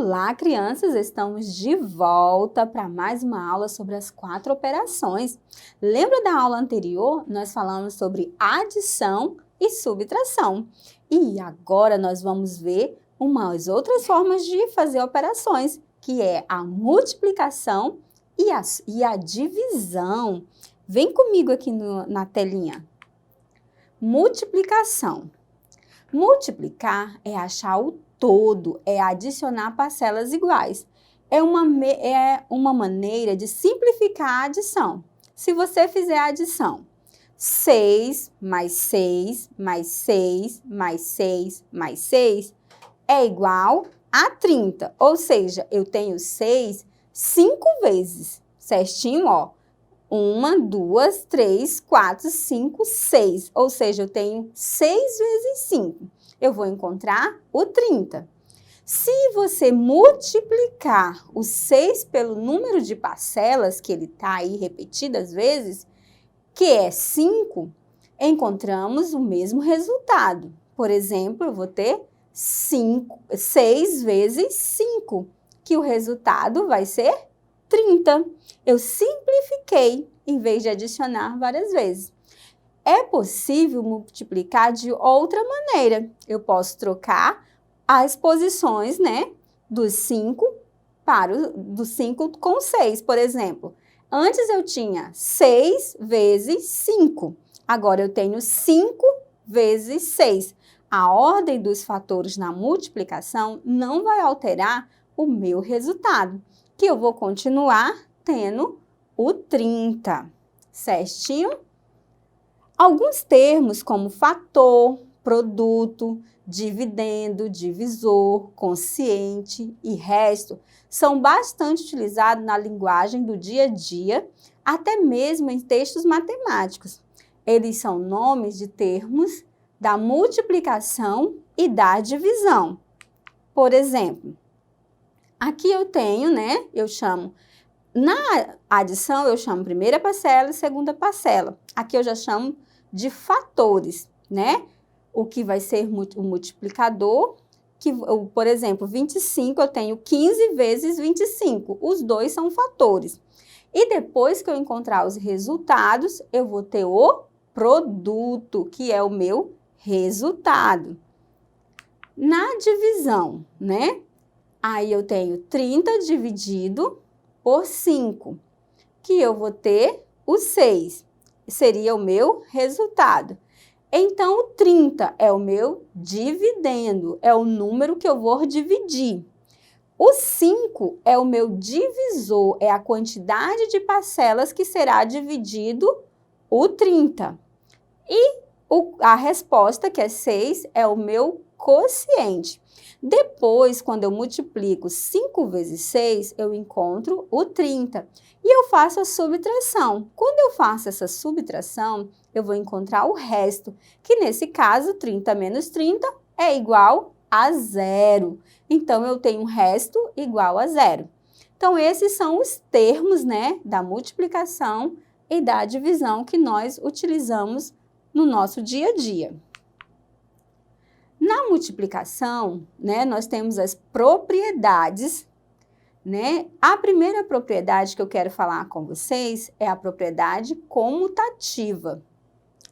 Olá, crianças! Estamos de volta para mais uma aula sobre as 4 operações. Lembra da aula anterior? Nós falamos sobre adição e subtração. E agora nós vamos ver umas outras formas de fazer operações, que é a multiplicação e a divisão. Vem comigo aqui na telinha. Multiplicação. Multiplicar é achar o todo, é adicionar parcelas iguais. É uma maneira de simplificar a adição. Se você fizer a adição, 6 mais 6 mais 6 mais 6 mais 6 é igual a 30. Ou seja, eu tenho 6 5 vezes, certinho, ó. 1, 2, 3, 4, 5, 6. Ou seja, eu tenho 6 vezes 5. Eu vou encontrar o 30. Se você multiplicar o 6 pelo número de parcelas, que ele está aí repetidas vezes, que é 5, encontramos o mesmo resultado. Por exemplo, eu vou ter 6 vezes 5, que o resultado vai ser 30. Eu simplifiquei em vez de adicionar várias vezes. É possível multiplicar de outra maneira. Eu posso trocar as posições, né, do 5 com 6, por exemplo. Antes eu tinha 6 vezes 5. Agora eu tenho 5 vezes 6. A ordem dos fatores na multiplicação não vai alterar o meu resultado, que eu vou continuar tendo o 30, certinho? Alguns termos como fator, produto, dividendo, divisor, quociente e resto são bastante utilizados na linguagem do dia a dia, até mesmo em textos matemáticos. Eles são nomes de termos da multiplicação e da divisão. Por exemplo, aqui eu tenho, né, na adição, eu chamo primeira parcela e segunda parcela. Aqui eu já chamo de fatores, né? O que vai ser o multiplicador, por exemplo, 25, eu tenho 15 vezes 25. Os dois são fatores. E depois que eu encontrar os resultados, eu vou ter o produto, que é o meu resultado. Na divisão, né? Aí eu tenho 30 dividido por 5, que eu vou ter o 6, seria o meu resultado. Então, o 30 é o meu dividendo, é o número que eu vou dividir. O 5 é o meu divisor, é a quantidade de parcelas que será dividido o 30. E a resposta, que é 6, é o meu quociente. Depois, quando eu multiplico 5 vezes 6, eu encontro o 30. E eu faço a subtração. Quando eu faço essa subtração, eu vou encontrar o resto, que nesse caso, 30 menos 30 é igual a 0. Então, eu tenho um resto igual a 0. Então, esses são os termos, né, da multiplicação e da divisão que nós utilizamos no nosso dia a dia. Na multiplicação, né, nós temos as propriedades, né? A primeira propriedade que eu quero falar com vocês é a propriedade comutativa.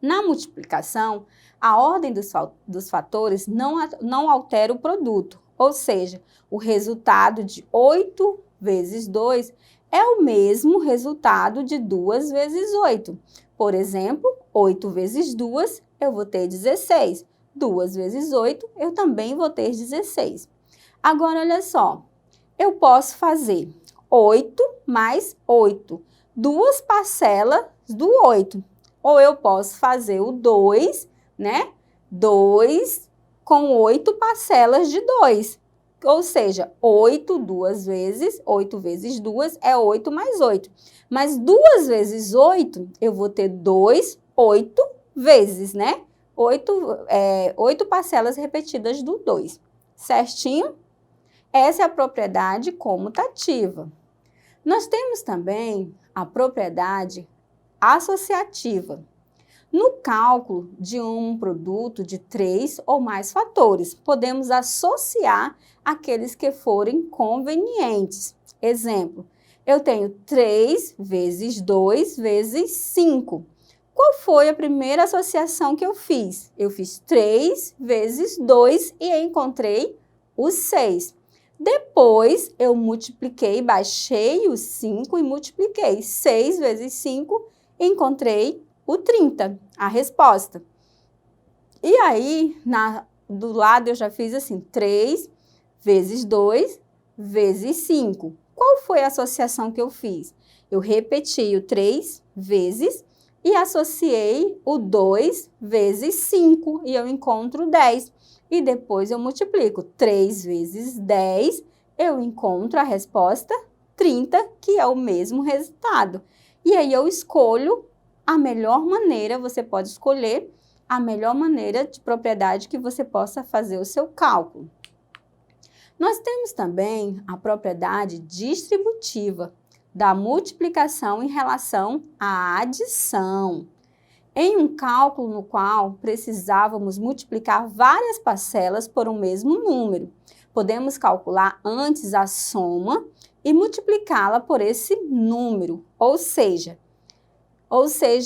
Na multiplicação, a ordem dos fatores não altera o produto, ou seja, o resultado de 8 vezes 2 é o mesmo resultado de 2 vezes 8. Por exemplo, 8 vezes 2, eu vou ter 16. 2 vezes 8, eu também vou ter 16. Agora, olha só, eu posso fazer 8 mais 8, 2 parcelas do 8. Ou eu posso fazer o 2, né? 2 com 8 parcelas de 2. Ou seja, 8 vezes 2 é 8 mais 8. Mas 2 vezes 8, eu vou ter 2, 8 vezes, né? 8 parcelas repetidas do 2, certinho? Essa é a propriedade comutativa. Nós temos também a propriedade associativa. No cálculo de um produto de 3 ou mais fatores, podemos associar aqueles que forem convenientes. Exemplo, eu tenho 3 vezes 2 vezes 5. Qual foi a primeira associação que eu fiz? Eu fiz 3 vezes 2 e encontrei o 6. Depois, eu multipliquei, baixei o 5 e multipliquei. 6 vezes 5, encontrei o 30, a resposta. E aí, do lado eu já fiz assim, 3 vezes 2 vezes 5. Qual foi a associação que eu fiz? Eu repeti o 3 vezes e associei o 2 vezes 5 e eu encontro 10. E depois eu multiplico 3 vezes 10, eu encontro a resposta 30, que é o mesmo resultado. E aí eu escolho a melhor maneira, você pode escolher a melhor maneira de propriedade que você possa fazer o seu cálculo. Nós temos também a propriedade distributiva da multiplicação em relação à adição. Em um cálculo no qual precisávamos multiplicar várias parcelas por um mesmo número, podemos calcular antes a soma e multiplicá-la por esse número, ou seja,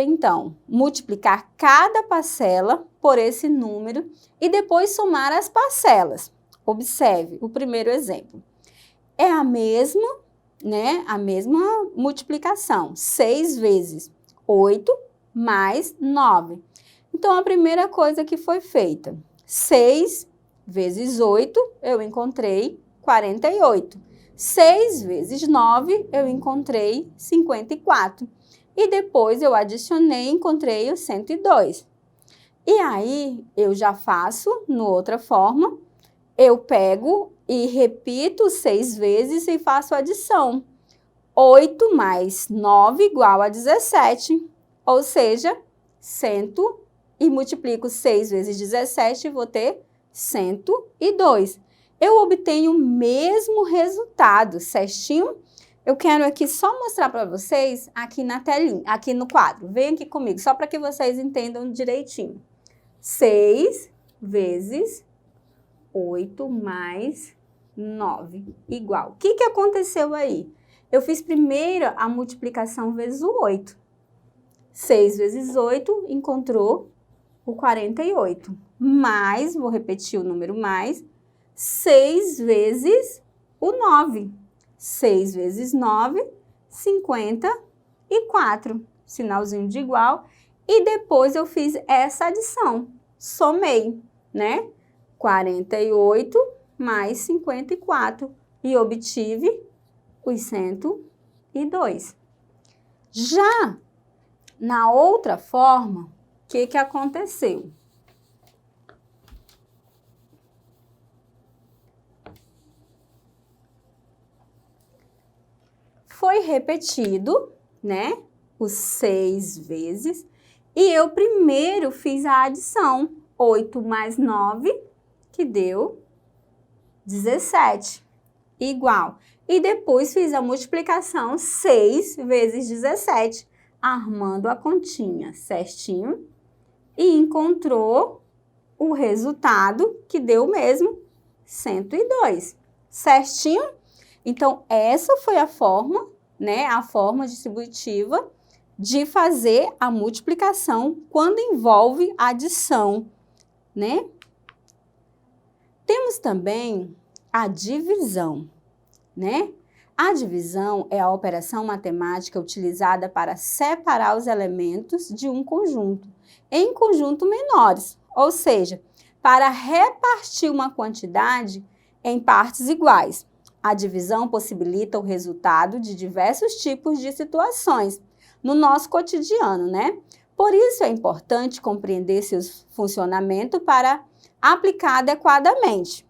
então, multiplicar cada parcela por esse número e depois somar as parcelas. Observe o primeiro exemplo. É a mesma multiplicação, 6 vezes 8 mais 9. Então, a primeira coisa que foi feita, 6 vezes 8, eu encontrei 48. 6 vezes 9, eu encontrei 54. E depois eu adicionei e encontrei o 102. E aí, eu já faço, no outra forma, eu pego e repito 6 vezes e faço adição. 8 mais 9 igual a 17. Ou seja, 100 e multiplico 6 vezes 17 e vou ter 102. Eu obtenho o mesmo resultado, certinho? Eu quero aqui só mostrar para vocês aqui na telinha, aqui no quadro. Vem aqui comigo, só para que vocês entendam direitinho. 6 vezes 8 mais 9 igual. O que aconteceu aí? Eu fiz primeiro a multiplicação vezes o 8. 6 vezes 8 encontrou o 48. Mais, vou repetir o número mais, 6 vezes o 9. 6 vezes 9, 54. Sinalzinho de igual. E depois eu fiz essa adição. Somei, né? 48 mais 54. E obtive os 102. Já na outra forma, o que aconteceu? Foi repetido, né, os 6 vezes, e eu primeiro fiz a adição, 8 mais 9, que deu 17, igual. E depois fiz a multiplicação 6 vezes 17, armando a continha certinho, e encontrou o resultado que deu o mesmo, 102, certinho? Então, essa foi a forma, né, a forma distributiva de fazer a multiplicação quando envolve adição, né? Temos também a divisão, né? A divisão é a operação matemática utilizada para separar os elementos de um conjunto em conjuntos menores, ou seja, para repartir uma quantidade em partes iguais. A divisão possibilita o resultado de diversos tipos de situações no nosso cotidiano, né? Por isso é importante compreender seu funcionamento para aplicar adequadamente.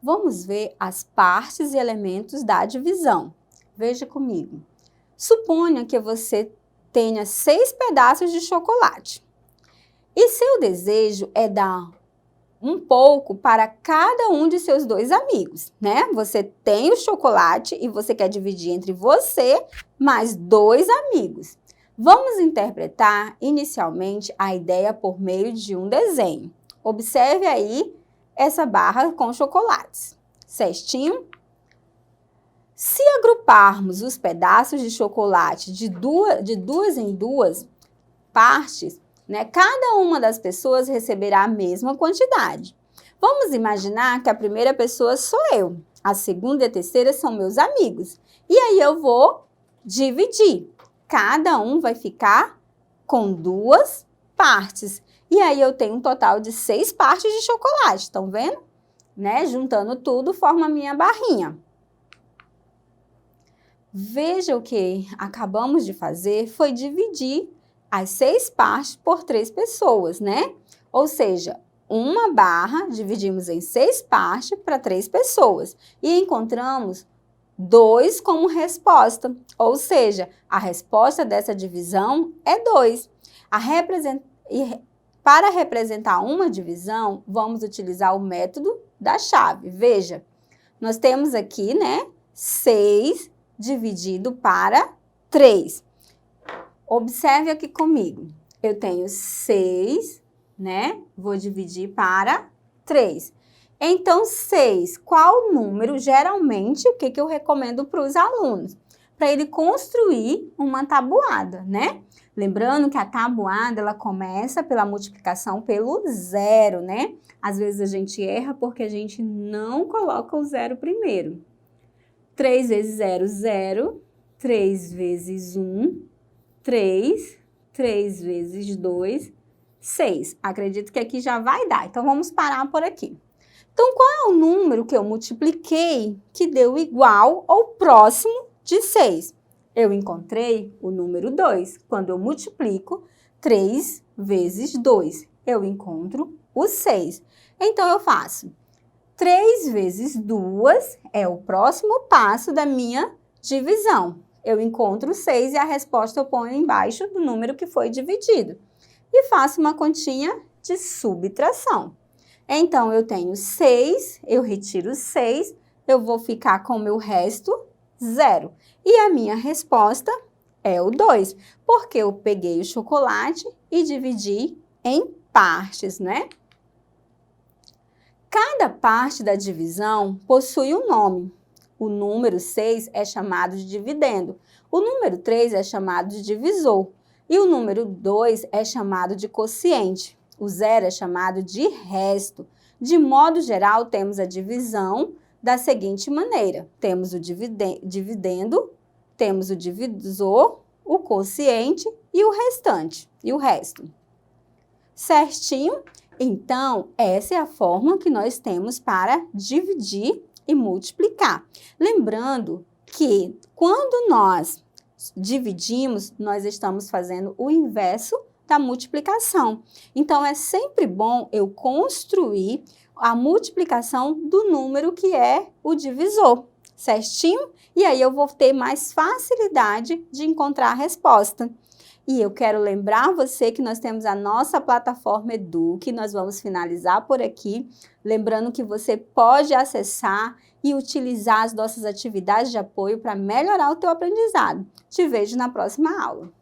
Vamos ver as partes e elementos da divisão. Veja comigo. Suponha que você tenha 6 pedaços de chocolate e seu desejo é dar um pouco para cada um de seus 2 amigos, né? Você tem o chocolate e você quer dividir entre você mais 2 amigos. Vamos interpretar inicialmente a ideia por meio de um desenho. Observe aí essa barra com chocolates, certinho? Se agruparmos os pedaços de chocolate de duas em duas partes, né, cada uma das pessoas receberá a mesma quantidade. Vamos imaginar que a primeira pessoa sou eu, a segunda e a terceira são meus amigos. E aí eu vou dividir. Cada um vai ficar com 2 partes. E aí eu tenho um total de 6 partes de chocolate, estão vendo? Né? Juntando tudo, forma a minha barrinha. Veja o que acabamos de fazer foi dividir as 6 partes por 3 pessoas, né? Ou seja, uma barra dividimos em 6 partes para 3 pessoas e encontramos 2 como resposta, ou seja, a resposta dessa divisão é 2. Para representar uma divisão, vamos utilizar o método da chave. Veja, nós temos aqui, né, 6 dividido para 3. Observe aqui comigo. Eu tenho 6, né? Vou dividir para 3. Então, 6, qual número? Geralmente, o que eu recomendo para os alunos? Para ele construir uma tabuada, né? Lembrando que a tabuada, ela começa pela multiplicação pelo 0, né? Às vezes a gente erra porque a gente não coloca o 0 primeiro. 3 vezes 0, 0. 3 vezes 1, 3. 3 vezes 2, 6. Acredito que aqui já vai dar. Então, vamos parar por aqui. Então, qual é o número que eu multipliquei que deu igual ou próximo de 6? Eu encontrei o número 2. Quando eu multiplico 3 vezes 2, eu encontro o 6. Então, eu faço 3 vezes 2 é o próximo passo da minha divisão. Eu encontro 6 e a resposta eu ponho embaixo do número que foi dividido. E faço uma continha de subtração. Então, eu tenho 6, eu retiro 6, eu vou ficar com o meu resto 0. E a minha resposta é o 2, porque eu peguei o chocolate e dividi em partes, né? Cada parte da divisão possui um nome. O número 6 é chamado de dividendo, o número 3 é chamado de divisor e o número 2 é chamado de quociente. O 0 é chamado de resto. De modo geral, temos a divisão da seguinte maneira. Temos o dividendo, temos o divisor, o quociente e o restante, e o resto. Certinho? Então, essa é a forma que nós temos para dividir e multiplicar. Lembrando que quando nós dividimos, nós estamos fazendo o inverso da multiplicação. Então, é sempre bom eu construir a multiplicação do número que é o divisor, certinho? E aí eu vou ter mais facilidade de encontrar a resposta. E eu quero lembrar você que nós temos a nossa plataforma Edu, que nós vamos finalizar por aqui. Lembrando que você pode acessar e utilizar as nossas atividades de apoio para melhorar o teu aprendizado. Te vejo na próxima aula.